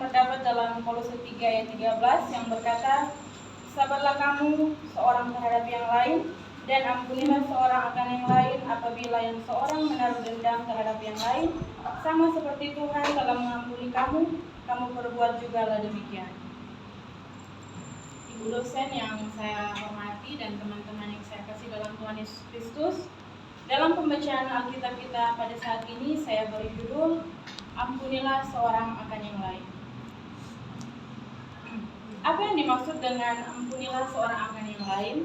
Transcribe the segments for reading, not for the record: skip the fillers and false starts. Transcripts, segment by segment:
terdapat dalam Kolose 3 ayat 13 yang berkata, sabarlah kamu seorang terhadap yang lain, dan ampunilah seorang akan yang lain apabila yang seorang menaruh dendam terhadap yang lain, sama seperti Tuhan telah mengampuni kamu, kamu perbuat jugalah demikian. Ibu dosen yang saya hormati dan teman-teman yang saya kasih dalam Tuhan Yesus Kristus, dalam pembacaan Alkitab kita pada saat ini saya beri judul, ampunilah seorang akan yang lain. Apa yang dimaksud dengan ampunilah seorang akan yang lain?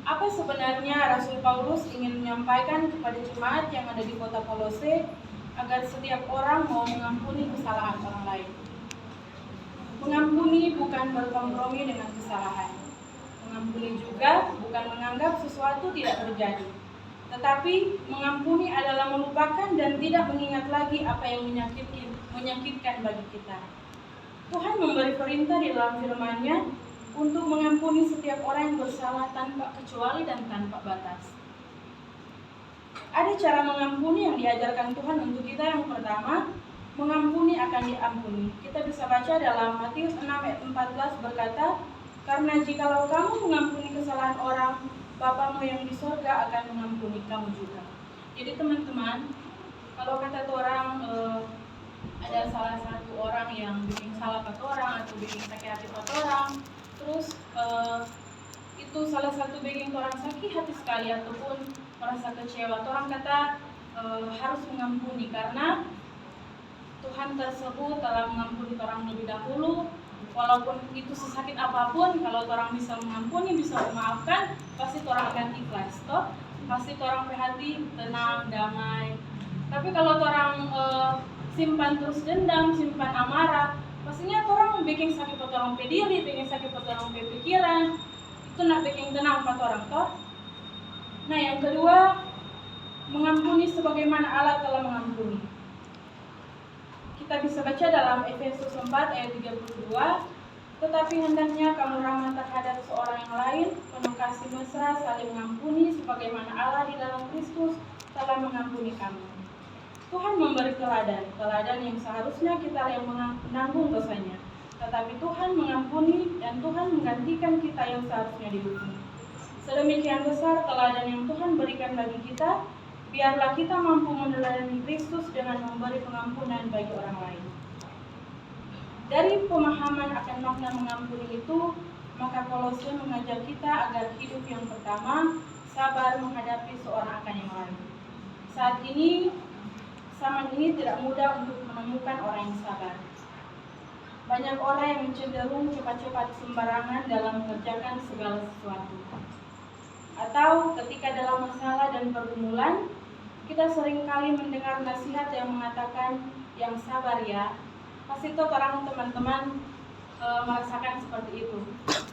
Apa sebenarnya Rasul Paulus ingin menyampaikan kepada jemaat yang ada di kota Kolose agar setiap orang mau mengampuni kesalahan orang lain? Mengampuni bukan berkompromi dengan kesalahan. Mengampuni juga bukan menganggap sesuatu tidak terjadi. Tetapi mengampuni adalah melupakan dan tidak mengingat lagi apa yang menyakitkan bagi kita. Tuhan memberi perintah di dalam firman-Nya untuk mengampuni setiap orang yang bersalah tanpa kecuali dan tanpa batas. Ada cara mengampuni yang diajarkan Tuhan untuk kita. Yang pertama, mengampuni akan diampuni. Kita bisa baca dalam Matius 6 ayat 14 berkata, karena jikalau kamu mengampuni kesalahan orang, Bapamu yang di sorga akan mengampuni kamu juga. Jadi teman-teman, kalau kata orang ada salah satu orang yang bikin salah ke orang atau bikin sakit hati ke orang, terus itu salah satu bikin orang sakit hati sekali ataupun merasa kecewa, orang kata harus mengampuni karena Tuhan tersebut telah mengampuni orang lebih dahulu. Walaupun itu sesakit apapun, kalau orang bisa mengampuni, bisa memaafkan, pasti orang akan ikhlas, toh? Pasti orang hati tenang, damai. Tapi kalau orang simpan terus dendam, simpan amarah, pastinya orang bikin sakit orang pediri, bikin sakit orang pikiran, itu nak bikin tenang orang, toh? Nah, yang kedua, mengampuni sebagaimana Allah telah mengampuni. Kita bisa baca dalam Efesus 4 ayat 32, tetapi hendaknya kamu ramah terhadap seorang yang lain, penuh kasih mesra, saling mengampuni, sebagaimana Allah di dalam Kristus telah mengampuni kamu. Tuhan memberi teladan yang seharusnya kita yang menanggung dosanya, tetapi Tuhan mengampuni dan Tuhan menggantikan kita yang seharusnya dihukum. Sedemikian besar teladan yang Tuhan berikan bagi kita, biarlah kita mampu meneladani Kristus dengan memberi pengampunan bagi orang lain. Dari pemahaman akan makna mengampuni itu, maka Kolose mengajak kita agar hidup yang pertama, sabar menghadapi seorang akan yang lain. Saat ini, zaman ini tidak mudah untuk menemukan orang yang sabar. Banyak orang yang cenderung cepat-cepat sembarangan dalam mengerjakan segala sesuatu. Atau ketika dalam masalah dan pergumulan, kita seringkali mendengar nasihat yang mengatakan, yang sabar ya. Pasti itu orang teman-teman merasakan seperti itu.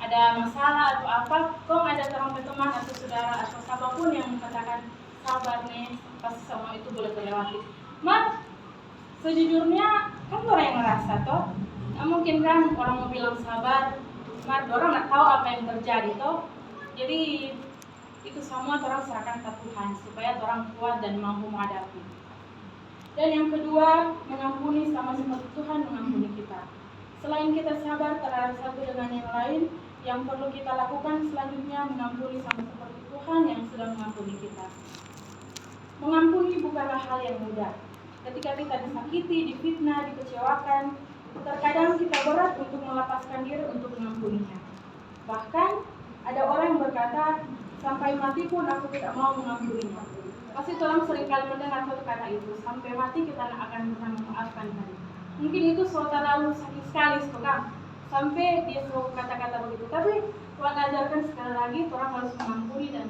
Ada masalah atau apa, kok ada teman atau saudara atau siapapun yang mengatakan sabar nih, pasti semua itu boleh terlewati. Sejujurnya kan orang yang ngerasa toh, nggak mungkin kan orang mau bilang sabar, orang nggak tahu apa yang terjadi toh. Jadi itu semua orang serahkan ke Tuhan supaya orang kuat dan mampu menghadapi. Dan yang kedua, mengampuni sama seperti Tuhan mengampuni kita. Selain kita sabar terhadap satu dengan yang lain, yang perlu kita lakukan selanjutnya mengampuni sama seperti Tuhan yang sudah mengampuni kita. Mengampuni bukanlah hal yang mudah. Ketika kita disakiti, difitnah, dikecewakan, terkadang kita berat untuk melepaskan diri untuk mengampuninya. Bahkan ada orang yang berkata, sampai mati pun aku tidak mau mengampuninya. Pasti orang seringkali mendengar satu kata itu, sampai mati kita tidak akan pernah memaafkan tadi. Mungkin itu suatu terlalu sakit sekali, kan? Sampai dia suruh kata-kata begitu. Tapi Tuhan ajarkan sekali lagi, orang harus mengampuni dan